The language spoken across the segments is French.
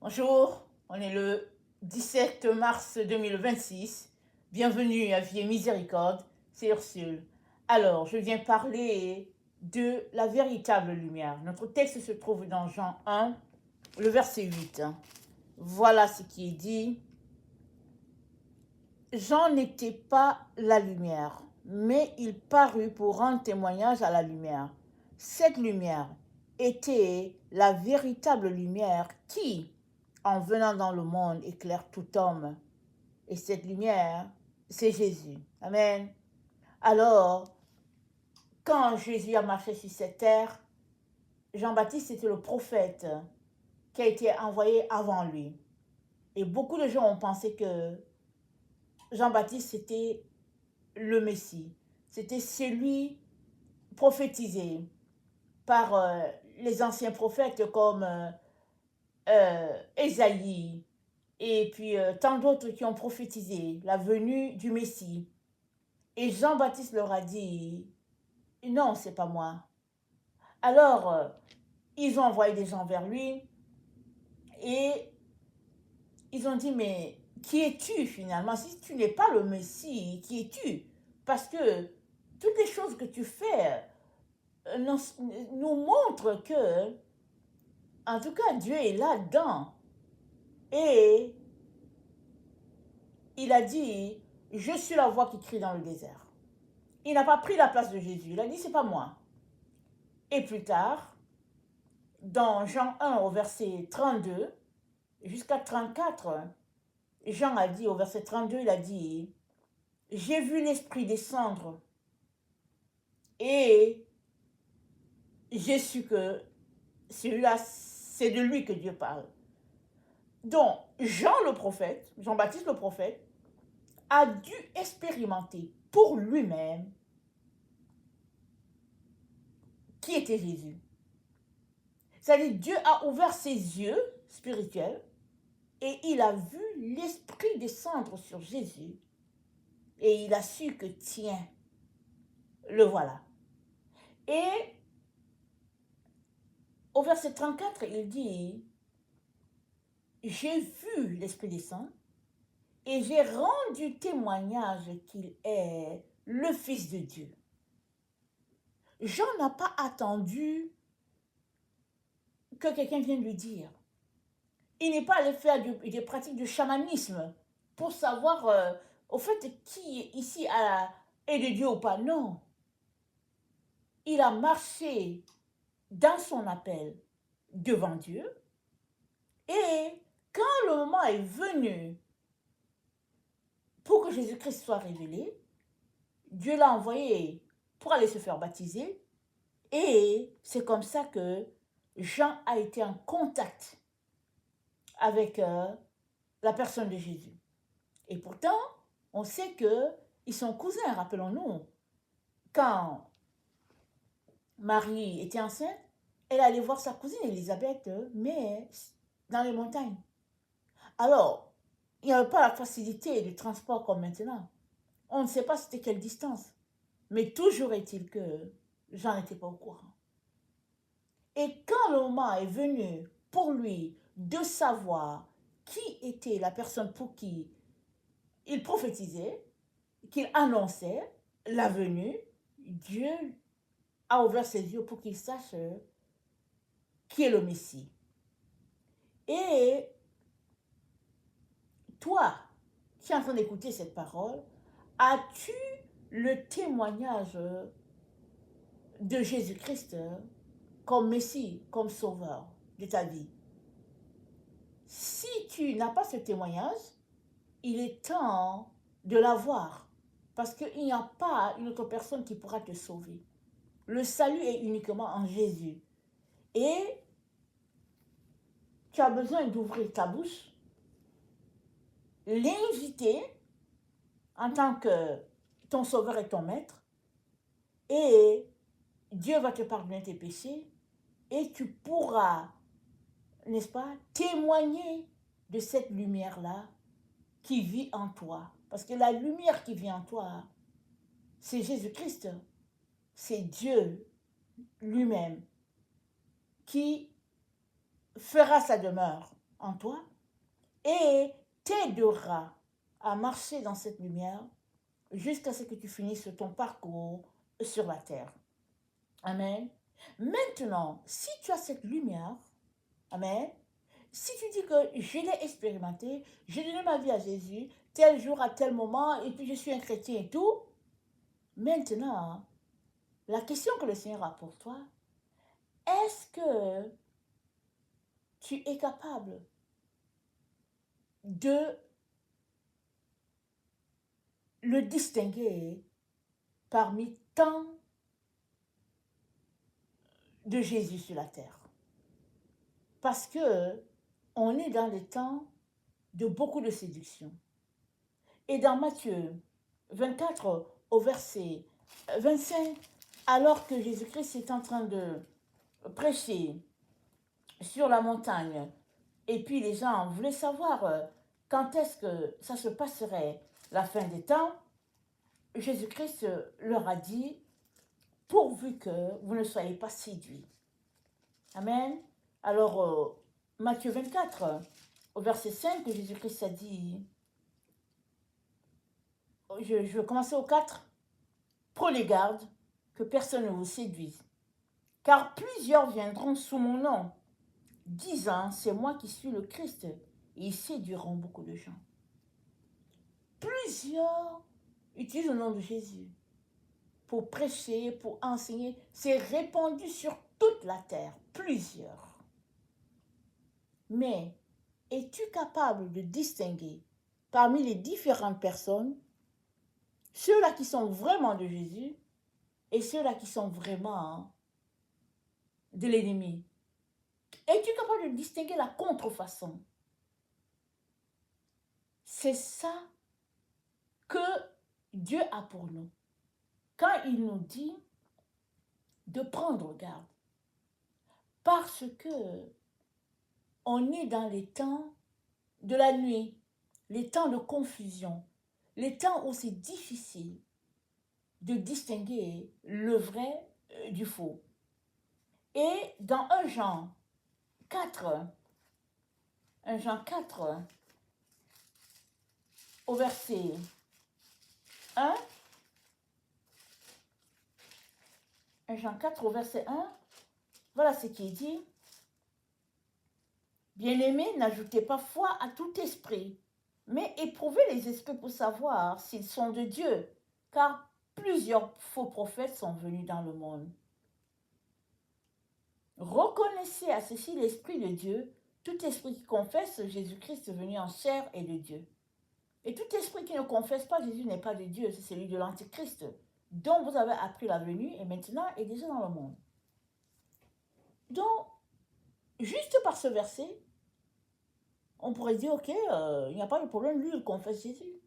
Bonjour, on est le 17 mars 2026. Bienvenue à Vie et Miséricorde, c'est Ursule. Alors, je viens parler de la véritable lumière. Notre texte se trouve dans Jean 1, le verset 8. Voilà ce qui est dit. Jean n'était pas la lumière, mais il parut pour rendre témoignage à la lumière. Cette lumière était la véritable lumière qui, en venant dans le monde, éclaire tout homme. Et cette lumière, c'est Jésus. Amen. Alors, quand Jésus a marché sur cette terre, Jean-Baptiste était le prophète qui a été envoyé avant lui. Et beaucoup de gens ont pensé que Jean-Baptiste, c'était le Messie. C'était celui prophétisé par les anciens prophètes comme Ésaïe et puis tant d'autres qui ont prophétisé la venue du Messie. Et Jean-Baptiste leur a dit, non, c'est pas moi. Alors, ils ont envoyé des gens vers lui et ils ont dit, mais qui es-tu finalement? Si tu n'es pas le Messie, qui es-tu? Parce que toutes les choses que tu fais nous montrent que, en tout cas, Dieu est là-dedans. Et il a dit, je suis la voix qui crie dans le désert. Il n'a pas pris la place de Jésus. Il a dit, c'est pas moi. Et plus tard, dans Jean 1 au verset 32 jusqu'à 34, Jean a dit au verset 32, il a dit, j'ai vu l'Esprit descendre et j'ai su que celui-là, c'est de lui que Dieu parle. Donc, Jean le prophète, Jean-Baptiste le prophète, a dû expérimenter pour lui-même qui était Jésus. C'est-à-dire, Dieu a ouvert ses yeux spirituels et il a vu l'Esprit descendre sur Jésus et il a su que, tiens, le voilà. Et au verset 34, il dit, j'ai vu l'Esprit descendre et j'ai rendu témoignage qu'il est le Fils de Dieu. Jean n'a pas attendu que quelqu'un vienne lui dire. Il n'est pas allé faire des pratiques de chamanisme pour savoir, au fait, qui ici est de Dieu ou pas. Non. Il a marché dans son appel devant Dieu. Et quand le moment est venu pour que Jésus-Christ soit révélé, Dieu l'a envoyé pour aller se faire baptiser. Et c'est comme ça que Jean a été en contact avec la personne de Jésus. Et pourtant, on sait qu'ils sont cousins, rappelons-nous. Quand Marie était enceinte, elle allait voir sa cousine Élisabeth, mais dans les montagnes. Alors, il n'y avait pas la facilité de transport comme maintenant. On ne sait pas c'était quelle distance. Mais toujours est-il que Jean n'étais pas au courant. Et quand le moment est venu pour lui de savoir qui était la personne pour qui il prophétisait, qu'il annonçait la venue, Dieu a ouvert ses yeux pour qu'il sache qui est le Messie. Et toi, qui es en train d'écouter cette parole, as-tu le témoignage de Jésus-Christ comme Messie, comme Sauveur de ta vie? Si tu n'as pas ce témoignage, il est temps de l'avoir. Parce qu'il n'y a pas une autre personne qui pourra te sauver. Le salut est uniquement en Jésus. Et tu as besoin d'ouvrir ta bouche, l'inviter en tant que ton sauveur et ton maître, et Dieu va te pardonner tes péchés, et tu pourras, n'est-ce pas, témoigner de cette lumière-là qui vit en toi. Parce que la lumière qui vit en toi, c'est Jésus-Christ, c'est Dieu lui-même qui fera sa demeure en toi et t'aidera à marcher dans cette lumière jusqu'à ce que tu finisses ton parcours sur la terre. Amen. Maintenant, si tu as cette lumière, amen, si tu dis que je l'ai expérimenté, j'ai donné ma vie à Jésus, tel jour à tel moment, et puis je suis un chrétien et tout, maintenant, la question que le Seigneur a pour toi, est-ce que tu es capable de le distinguer parmi tant de Jésus sur la terre? Parce que on est dans les temps de beaucoup de séduction. Et dans Matthieu 24 au verset 25, alors que Jésus-Christ est en train de prêcher sur la montagne, et puis les gens voulaient savoir quand est-ce que ça se passerait la fin des temps, Jésus-Christ leur a dit, pourvu que vous ne soyez pas séduits. Amen. Alors, Matthieu 24, au verset 5, Jésus-Christ a dit, je vais commencer au 4, prenez garde que personne ne vous séduise, car plusieurs viendront sous mon nom, disant, c'est moi qui suis le Christ, et ils séduiront beaucoup de gens. Plusieurs utilisent le nom de Jésus pour prêcher, pour enseigner. C'est répandu sur toute la terre, plusieurs. Mais es-tu capable de distinguer parmi les différentes personnes ceux-là qui sont vraiment de Jésus et ceux-là qui sont vraiment de l'ennemi? Es-tu capable de distinguer la contrefaçon? C'est ça que Dieu a pour nous. Quand il nous dit de prendre garde, parce que on est dans les temps de la nuit, les temps de confusion, les temps où c'est difficile de distinguer le vrai du faux. Et dans 1 Jean 4, au verset 1, 1 Jean 4 au verset 1, voilà ce qui est dit. Bien-aimés, n'ajoutez pas foi à tout esprit, mais éprouvez les esprits pour savoir s'ils sont de Dieu, car plusieurs faux prophètes sont venus dans le monde. Reconnaissez à ceci l'Esprit de Dieu, tout esprit qui confesse Jésus-Christ venu en chair est de Dieu. Et tout esprit qui ne confesse pas Jésus n'est pas de Dieu, c'est celui de l'Antichrist, dont vous avez appris la venue et maintenant est déjà dans le monde. Donc, juste par ce verset, on pourrait dire, ok, il n'y a pas de problème, lui, il confesse Jésus.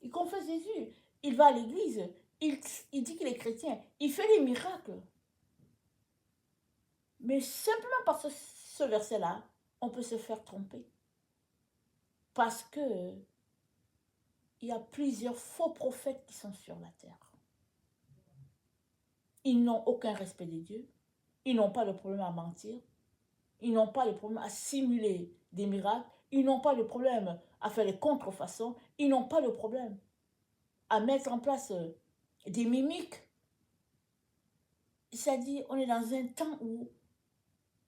Il confesse Jésus, il va à l'église, il dit qu'il est chrétien, il fait des miracles. Mais simplement par ce verset-là, on peut se faire tromper. Parce que il y a plusieurs faux prophètes qui sont sur la terre. Ils n'ont aucun respect de Dieu. Ils n'ont pas de problème à mentir. Ils n'ont pas de problème à simuler des miracles. Ils n'ont pas de problème à faire les contrefaçons. Ils n'ont pas de problème à mettre en place des mimiques. C'est-à-dire, on est dans un temps où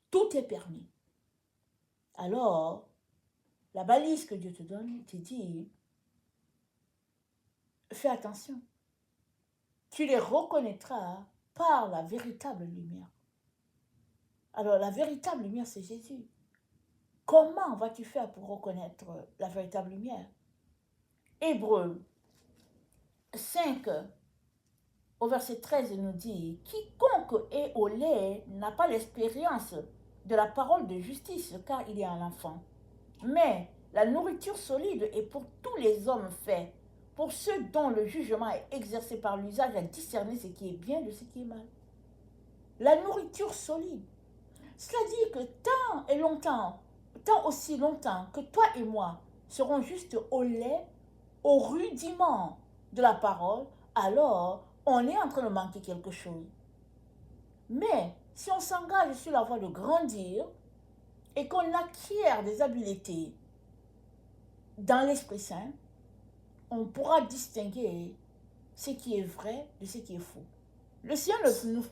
tout est permis. Alors, la balise que Dieu te donne, te dit, fais attention. Tu les reconnaîtras par la véritable lumière. Alors, la véritable lumière, c'est Jésus. Comment vas-tu faire pour reconnaître la véritable lumière? Hébreux 5, au verset 13, nous dit, quiconque est au lait n'a pas l'expérience de la parole de justice, car il est un enfant. Mais la nourriture solide est pour tous les hommes faits, pour ceux dont le jugement est exercé par l'usage à discerner ce qui est bien de ce qui est mal. La nourriture solide, c'est-à-dire que tant aussi longtemps que toi et moi serons juste au lait, au rudiment de la parole, alors on est en train de manquer quelque chose. Mais si on s'engage sur la voie de grandir, et qu'on acquiert des habiletés dans l'Esprit Saint, on pourra distinguer ce qui est vrai de ce qui est faux. Le Seigneur nous...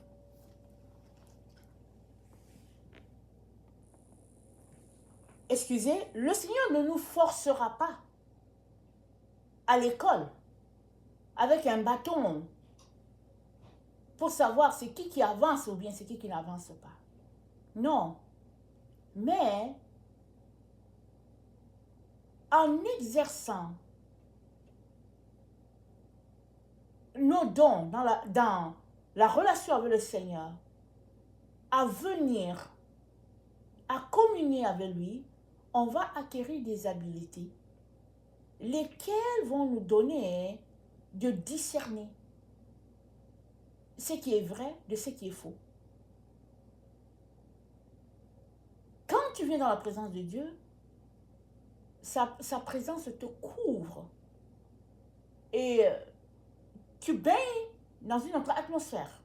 Excusez, le Seigneur ne nous forcera pas à l'école avec un bâton pour savoir c'est qui avance ou bien c'est qui n'avance pas. Non. Mais en exerçant nos dons dans la relation avec le Seigneur, à venir, à communier avec lui, on va acquérir des habiletés, lesquelles vont nous donner de discerner ce qui est vrai de ce qui est faux. Quand tu viens dans la présence de Dieu, sa présence te couvre et tu baignes dans une autre atmosphère.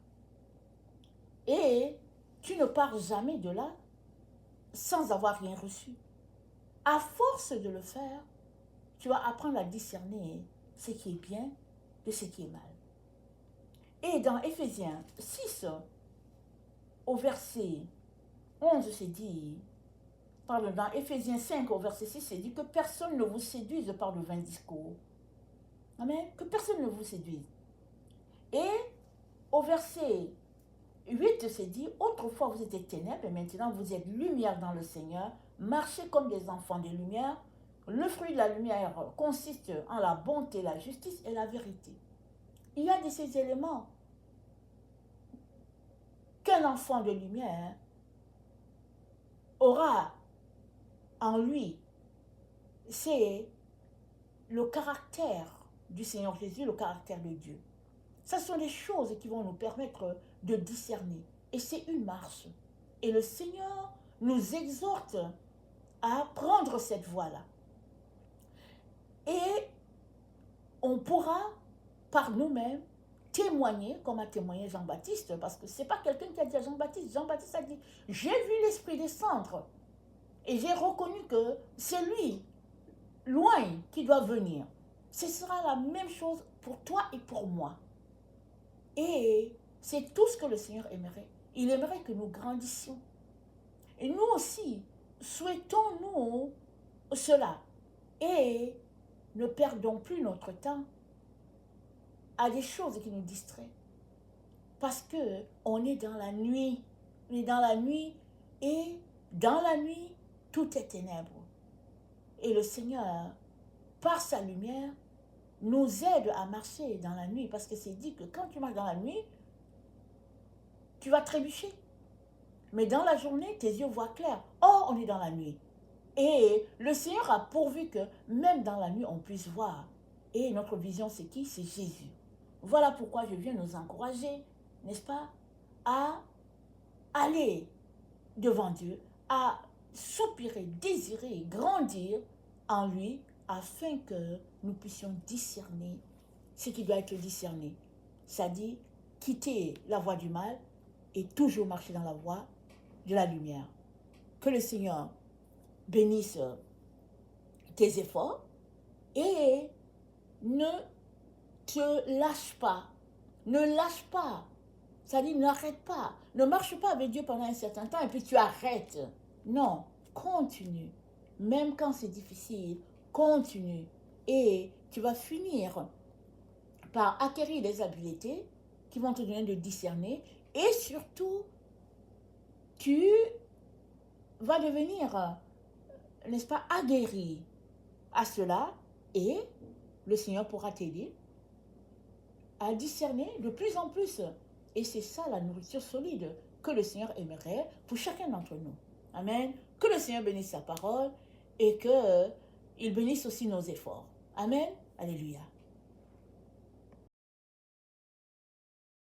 Et tu ne pars jamais de là sans avoir rien reçu. À force de le faire, tu vas apprendre à discerner ce qui est bien de ce qui est mal. Et dans Éphésiens 6, au verset 11, c'est dit, pardon, dans Éphésiens 5, au verset 6, c'est dit que personne ne vous séduise par de vains discours. Amen. Que personne ne vous séduise. Et au verset 8, c'est dit, autrefois vous étiez ténèbres et maintenant vous êtes lumière dans le Seigneur. Marchez comme des enfants de lumière. Le fruit de la lumière consiste en la bonté, la justice et la vérité. Il y a de ces éléments qu'un enfant de lumière aura en lui. C'est le caractère du Seigneur Jésus, le caractère de Dieu. Ce sont des choses qui vont nous permettre de discerner. Et c'est une marche. Et le Seigneur nous exhorte à prendre cette voie-là. Et on pourra, par nous-mêmes, témoigner, comme a témoigné Jean-Baptiste, parce que ce n'est pas quelqu'un qui a dit à Jean-Baptiste. Jean-Baptiste a dit, j'ai vu l'Esprit descendre et j'ai reconnu que c'est lui, loin, qui doit venir. Ce sera la même chose pour toi et pour moi. Et c'est tout ce que le Seigneur aimerait. Il aimerait que nous grandissions. Et nous aussi, souhaitons-nous cela. Et ne perdons plus notre temps à des choses qui nous distraient. Parce qu'on est dans la nuit. On est dans la nuit et dans la nuit, tout est ténèbres. Et le Seigneur, par sa lumière, nous aide à marcher dans la nuit. Parce que c'est dit que quand tu marches dans la nuit, tu vas trébucher. Mais dans la journée, tes yeux voient clair. Or, on est dans la nuit. Et le Seigneur a pourvu que même dans la nuit, on puisse voir. Et notre vision, c'est qui? C'est Jésus. Voilà pourquoi je viens nous encourager, n'est-ce pas, à aller devant Dieu, à soupirer, désirer, grandir en lui, afin que nous puissions discerner ce qui doit être discerné. C'est-à-dire quitter la voie du mal et toujours marcher dans la voie de la lumière. Que le Seigneur bénisse tes efforts et ne te lâche pas. Ne lâche pas. C'est-à-dire n'arrête pas. Ne marche pas avec Dieu pendant un certain temps et puis tu arrêtes. Non, continue. Même quand c'est difficile, continue. Et tu vas finir par acquérir des habiletés qui vont te donner de discerner. Et surtout, tu vas devenir, n'est-ce pas, aguerri à cela. Et le Seigneur pourra t'aider à discerner de plus en plus. Et c'est ça la nourriture solide que le Seigneur aimerait pour chacun d'entre nous. Amen. Que le Seigneur bénisse sa parole et qu'il bénisse aussi nos efforts. Amen. Alléluia.